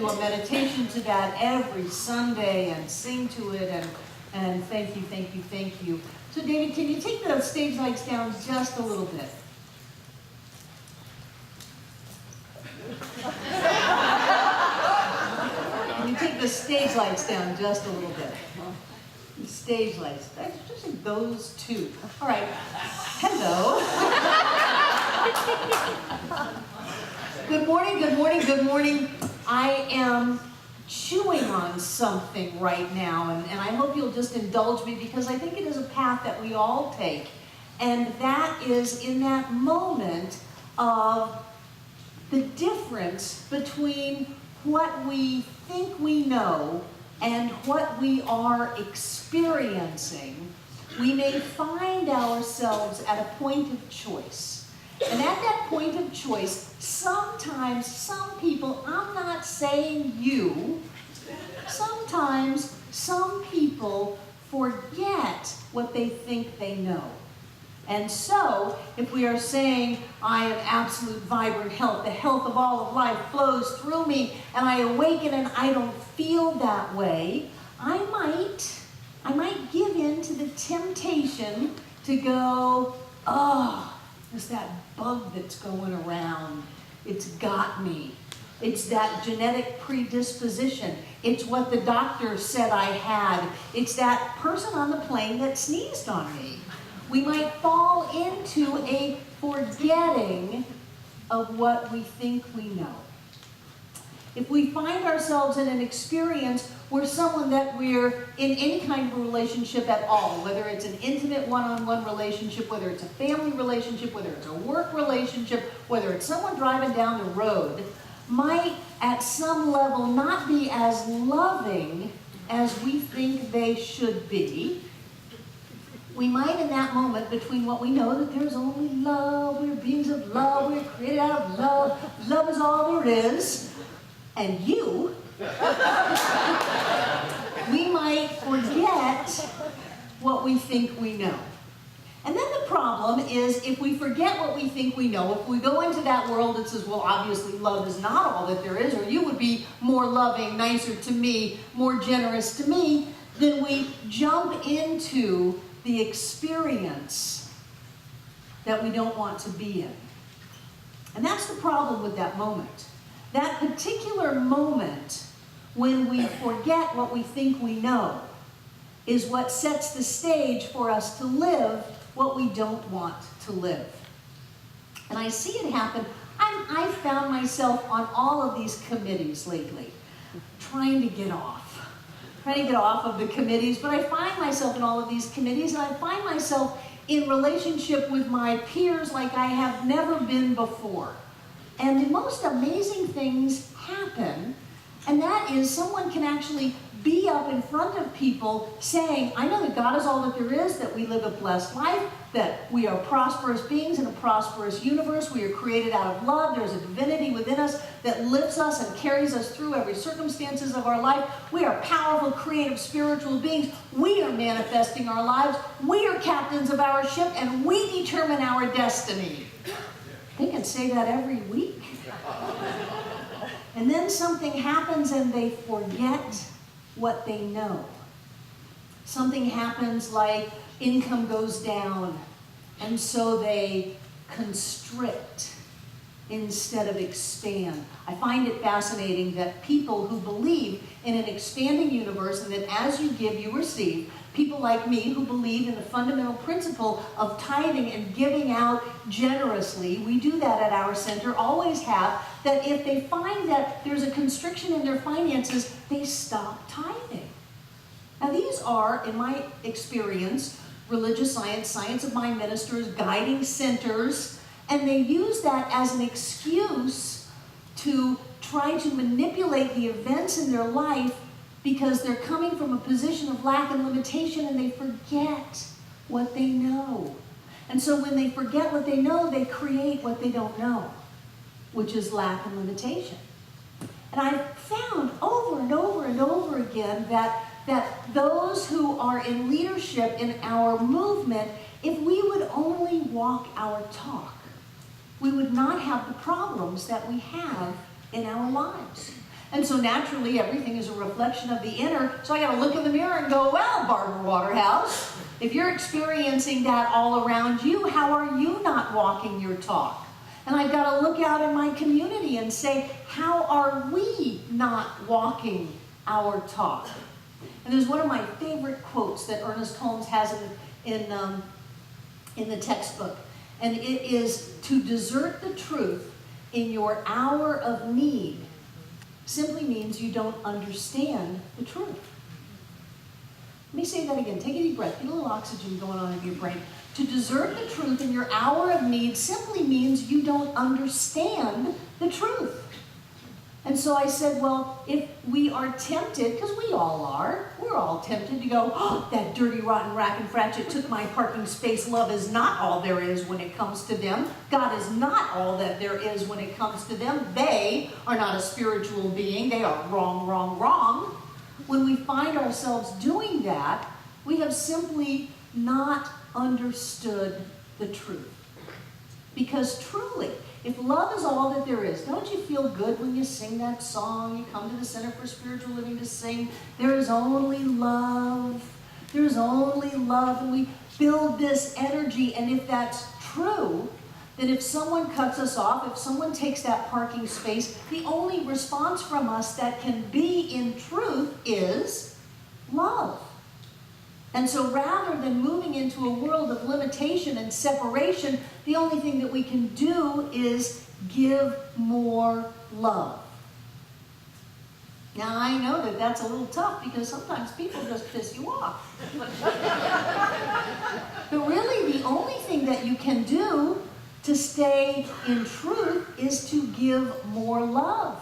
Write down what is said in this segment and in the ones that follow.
do a meditation to that every Sunday and sing to it and thank you, thank you, thank you. So David, can you take the stage lights down just a little bit? Can you take the stage lights down just a little bit? The stage lights, especially those two. All right, hello. Good morning, good morning, good morning. I am chewing on something right now, and I hope you'll just indulge me because I think it is a path that we all take. And that is in that moment of the difference between what we think we know and what we are experiencing. We may find ourselves at a point of choice. And at that point of choice, sometimes some people, I'm not saying you, sometimes some people forget what they think they know. And so, if we are saying, I am absolute vibrant health, the health of all of life flows through me, and I awaken and I don't feel that way, I might give in to the temptation to go, oh, there's that bug that's going around. It's got me. It's that genetic predisposition. It's what the doctor said I had. It's that person on the plane that sneezed on me. We might fall into a forgetting of what we think we know. If we find ourselves in an experience where someone that we're in any kind of a relationship at all, whether it's an intimate one-on-one relationship, whether it's a family relationship, whether it's a work relationship, whether it's someone driving down the road, might at some level not be as loving as we think they should be, we might in that moment between what we know that there's only love, we're beings of love, we're created out of love, love is all there is, and you, we might forget what we think we know. And then the problem is if we forget what we think we know, if we go into that world that says, well, obviously love is not all that there is, or you would be more loving, nicer to me, more generous to me, then we jump into the experience that we don't want to be in. And that's the problem with that moment. That particular moment when we forget what we think we know is what sets the stage for us to live what we don't want to live. And I see it happen. I've found myself on all of these committees lately, trying to get off of the committees, but I find myself in all of these committees, and I find myself in relationship with my peers like I have never been before. And the most amazing things happen, and that is someone can actually be up in front of people saying, I know that God is all that there is, that we live a blessed life, that we are prosperous beings in a prosperous universe, we are created out of love, there's a divinity within us that lifts us and carries us through every circumstances of our life. We are powerful, creative, spiritual beings. We are manifesting our lives. We are captains of our ship, and we determine our destiny. They can say that every week. And then something happens and they forget what they know. Something happens like income goes down, and so they constrict instead of expand. I find it fascinating that people who believe in an expanding universe and that as you give, you receive, people like me who believe in the fundamental principle of tithing and giving out generously, we do that at our center, always have, that if they find that there's a constriction in their finances, they stop tithing. Now these are, in my experience, religious science, science of mind ministers, guiding centers, and they use that as an excuse to try to manipulate the events in their life because they're coming from a position of lack and limitation and they forget what they know. And so when they forget what they know, they create what they don't know, which is lack and limitation. And I've found over and over and over again that those who are in leadership in our movement, if we would only walk our talk, we would not have the problems that we have in our lives. And so naturally, everything is a reflection of the inner. So I got to look in the mirror and go, well, Barbara Waterhouse, if you're experiencing that all around you, how are you not walking your talk? And I've got to look out in my community and say, how are we not walking our talk? And there's one of my favorite quotes that Ernest Holmes has in the textbook. And it is, to desert the truth in your hour of need simply means you don't understand the truth. Let me say that again. Take a deep breath. Get a little oxygen going on in your brain. To desert the truth in your hour of need simply means you don't understand the truth. And so I said, well, if we are tempted, because we all are, we're all tempted to go, oh, that dirty, rotten rack and fratchet took my parking space. Love is not all there is when it comes to them. God is not all that there is when it comes to them. They are not a spiritual being. They are wrong, wrong, wrong. When we find ourselves doing that, we have simply not understood the truth. Because truly, if love is all that there is, don't you feel good when you sing that song? You come to the Center for Spiritual Living to sing, there is only love. There is only love. And we build this energy. And if that's true, then if someone cuts us off, if someone takes that parking space, the only response from us that can be in truth is love. And so rather than moving into a world of limitation and separation, the only thing that we can do is give more love. Now, I know that that's a little tough because sometimes people just piss you off. But really, the only thing that you can do to stay in truth is to give more love.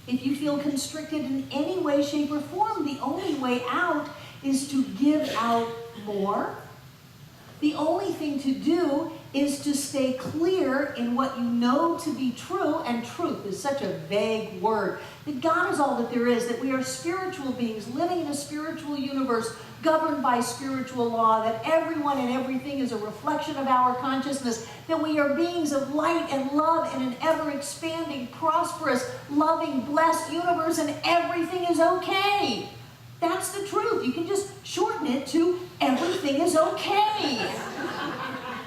If you feel constricted in any way, shape, or form, the only way out is to give out more. The only thing to do is to stay clear in what you know to be true, and truth is such a vague word. That God is all that there is, that we are spiritual beings living in a spiritual universe governed by spiritual law, that everyone and everything is a reflection of our consciousness, that we are beings of light and love in an ever-expanding, prosperous, loving, blessed universe, and everything is okay. That's the truth. You can just shorten it to everything is okay.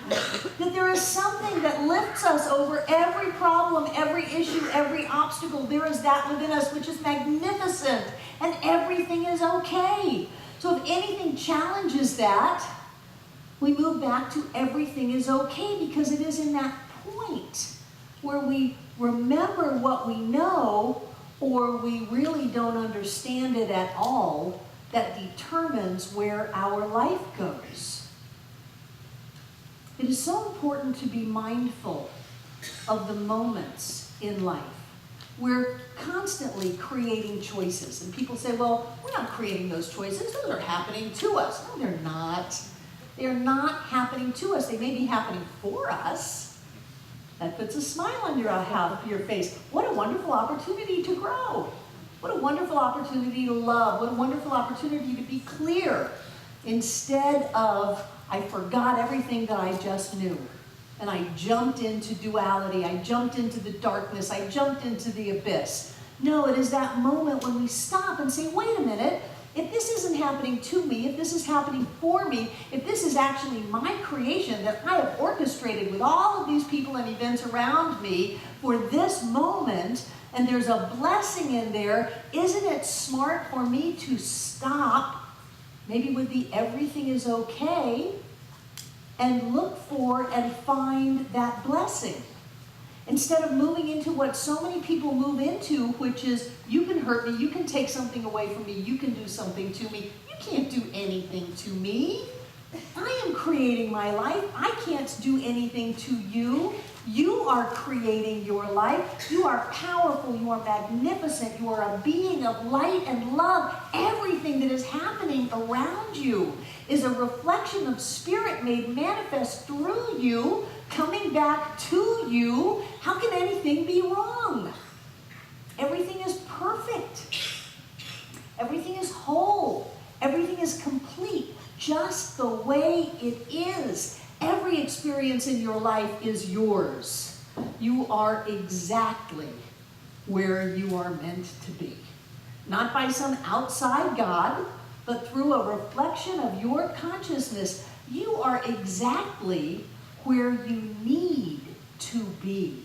That there is something that lifts us over every problem, every issue, every obstacle. There is that within us which is magnificent, and everything is okay. So if anything challenges that, we move back to everything is okay, because it is in that point where we remember what we know, or we really don't understand it at all, that determines where our life goes. It is so important to be mindful of the moments in life. We're constantly creating choices. And people say, well, we're not creating those choices. Those are happening to us. No, they're not. They're not happening to us. They may be happening for us. That puts a smile on your face. What a wonderful opportunity to grow. What a wonderful opportunity to love. What a wonderful opportunity to be clear, instead of, I forgot everything that I just knew. And I jumped into duality. I jumped into the darkness. I jumped into the abyss. No, it is that moment when we stop and say, wait a minute. If this isn't happening to me, if this is happening for me, if this is actually my creation that I have orchestrated with all of these people and events around me for this moment, and there's a blessing in there, isn't it smart for me to stop, maybe with the everything is okay, and look for and find that blessing? Instead of moving into what so many people move into, which is, you can hurt me, you can take something away from me, you can do something to me. You can't do anything to me. I am creating my life. I can't do anything to you. You are creating your life. You are powerful. You are magnificent. You are a being of light and love. Everything that is happening around you is a reflection of spirit made manifest through you, coming back to you. How can anything be wrong? Everything is perfect. Everything is whole. Everything is complete, just the way it is. Every experience in your life is yours. You are exactly where you are meant to be. Not by some outside God, but through a reflection of your consciousness, you are exactly where you need to be.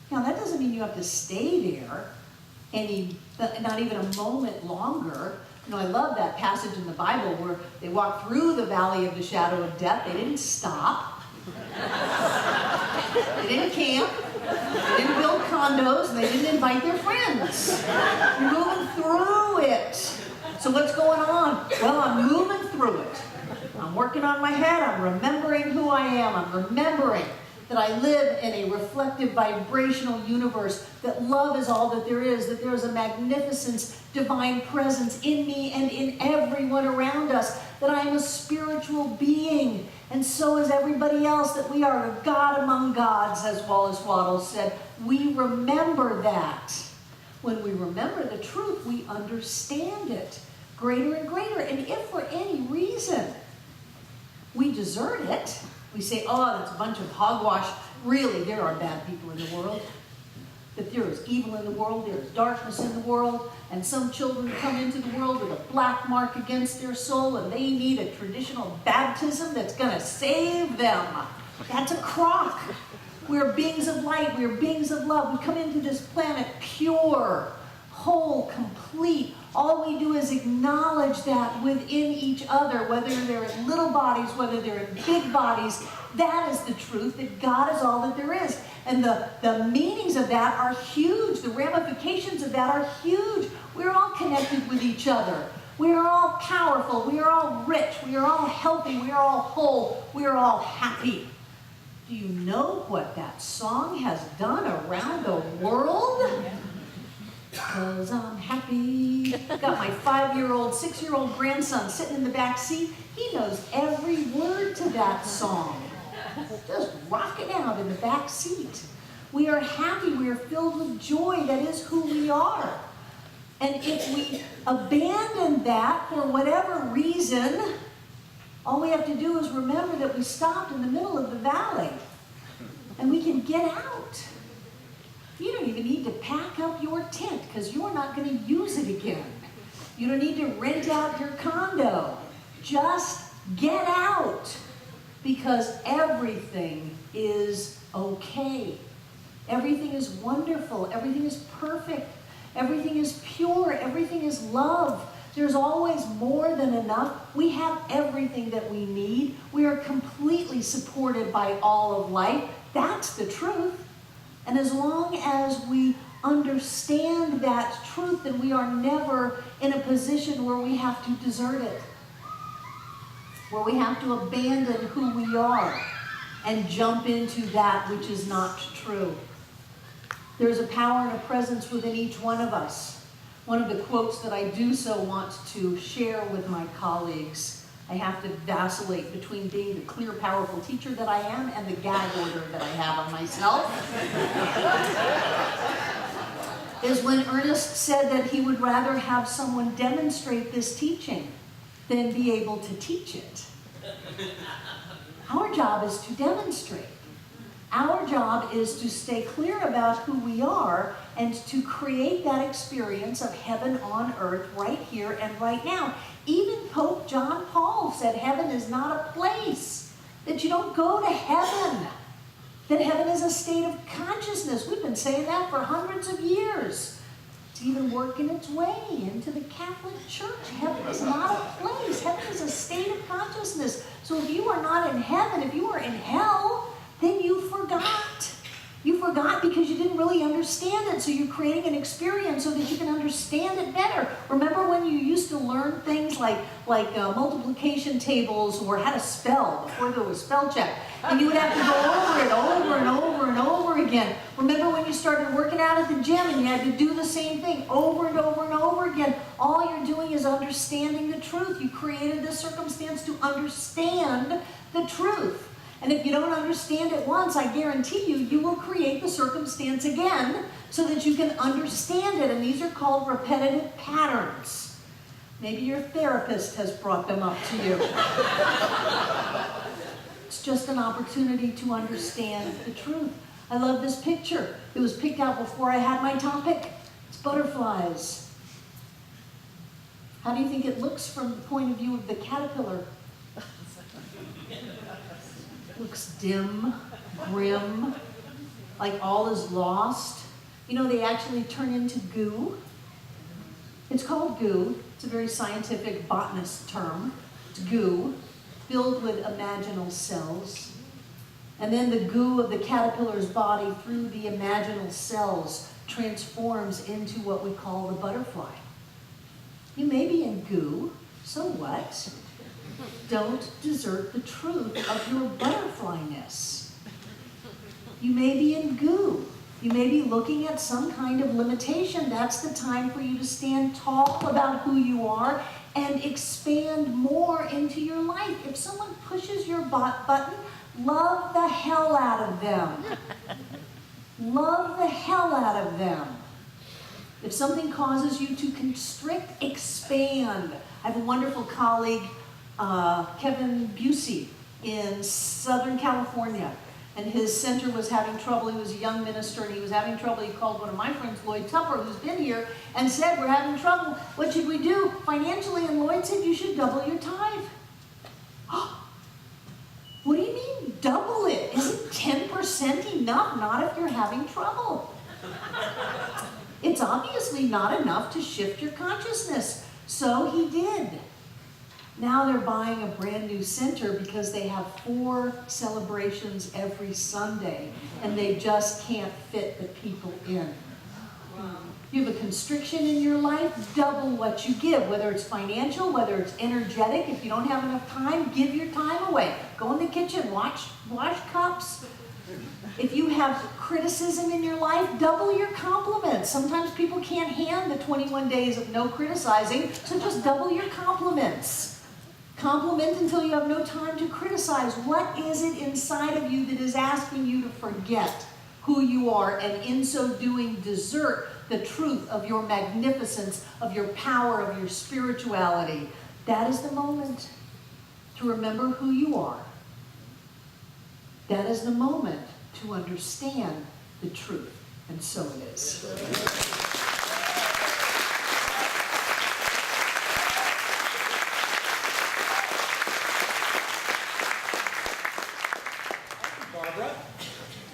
Now, that doesn't mean you have to stay there not even a moment longer. You know, I love that passage in the Bible where they walked through the valley of the shadow of death. They didn't stop. They didn't camp. They didn't build condos, and they didn't invite their friends. You're moving through it. So what's going on? Well, I'm moving through it. I'm working on my head. I'm remembering who I am. I'm remembering that I live in a reflective, vibrational universe, that love is all that there is a magnificence, divine presence in me and in everyone around us, that I am a spiritual being, and so is everybody else, that we are a God among gods, as Wallace Wattles said. We remember that. When we remember the truth, we understand it greater and greater. And if for any reason we desert it, we say, oh, that's a bunch of hogwash. Really, there are bad people in the world. That there is evil in the world, there is darkness in the world, and some children come into the world with a black mark against their soul, and they need a traditional baptism that's going to save them. That's a crock. We're beings of light. We're beings of love. We come into this planet pure, whole, complete. All we do is acknowledge that within each other, whether they're in little bodies, whether they're in big bodies. That is the truth, that God is all that there is. And the meanings of that are huge. The ramifications of that are huge. We're all connected with each other. We are all powerful. We are all rich. We are all healthy. We are all whole. We are all happy. Do you know what that song has done around the world? Because I'm happy. Got my 5-year-old, 6-year-old grandson sitting in the back seat. He knows every word to that song. Just rocking out in the back seat. We are happy. We are filled with joy. That is who we are. And if we abandon that for whatever reason, all we have to do is remember that we stopped in the middle of the valley. And we can get out. You don't even need to pack up your tent because you're not going to use it again. You don't need to rent out your condo. Just get out. Because everything is okay. Everything is wonderful. Everything is perfect. Everything is pure. Everything is love. There's always more than enough. We have everything that we need. We are completely supported by all of life. That's the truth. And as long as we understand that truth, then we are never in a position where we have to desert it. Where we have to abandon who we are and jump into that which is not true. There's a power and a presence within each one of us. One of the quotes that I do so want to share with my colleagues, I have to vacillate between being the clear, powerful teacher that I am and the gag order that I have on myself, is when Ernest said that he would rather have someone demonstrate this teaching than be able to teach it. Our job is to demonstrate. Our job is to stay clear about who we are and to create that experience of heaven on earth right here and right now. Even Pope John Paul said heaven is not a place, that you don't go to heaven, that heaven is a state of consciousness. We've been saying that for hundreds of years. It's even working its way into the Catholic Church. Heaven is not a place. Heaven is a state of consciousness. So if you are not in heaven, if you are in hell, then you forgot. You forgot because you didn't really understand it. So you're creating an experience so that you can understand it better. Remember when you used to learn things like multiplication tables or how to spell before there was spell check? And you would have to go over it over and over and over again. Remember when you started working out at the gym and you had to do the same thing over and over and over again? All you're doing is understanding the truth. You created this circumstance to understand the truth. And if you don't understand it once, I guarantee you, you will create the circumstance again so that you can understand it. And these are called repetitive patterns. Maybe your therapist has brought them up to you. It's just an opportunity to understand the truth. I love this picture. It was picked out before I had my topic. It's butterflies. How do you think it looks from the point of view of the caterpillar? Looks dim, grim, like all is lost. You know, they actually turn into goo. It's called goo. It's a very scientific botanist term. It's goo, filled with imaginal cells. And then the goo of the caterpillar's body through the imaginal cells transforms into what we call the butterfly. You may be in goo, so what? Don't desert the truth of your butterflyness. You may be in goo. You may be looking at some kind of limitation. That's the time for you to stand tall about who you are and expand more into your life. If someone pushes your button, love the hell out of them. Love the hell out of them. If something causes you to constrict, expand. I have a wonderful colleague, Kevin Busey, in Southern California. And his center was having trouble. He was a young minister and he was having trouble. He called one of my friends, Lloyd Tupper, who's been here, and said, we're having trouble. What should we do financially? And Lloyd said, you should double your tithe. What do you mean double it? Isn't 10% enough? Not if you're having trouble. It's obviously not enough to shift your consciousness. So he did. Now they're buying a brand new center because they have 4 celebrations every Sunday and they just can't fit the people in. You have a constriction in your life, double what you give, whether it's financial, whether it's energetic. If you don't have enough time, give your time away. Go in the kitchen, wash cups. If you have criticism in your life, double your compliments. Sometimes people can't hand the 21 days of no criticizing, so just double your compliments. Compliment until you have no time to criticize. What is it inside of you that is asking you to forget who you are, and in so doing desert the truth of your magnificence, of your power, of your spirituality? That is the moment to remember who you are. That is the moment to understand the truth. And so it is.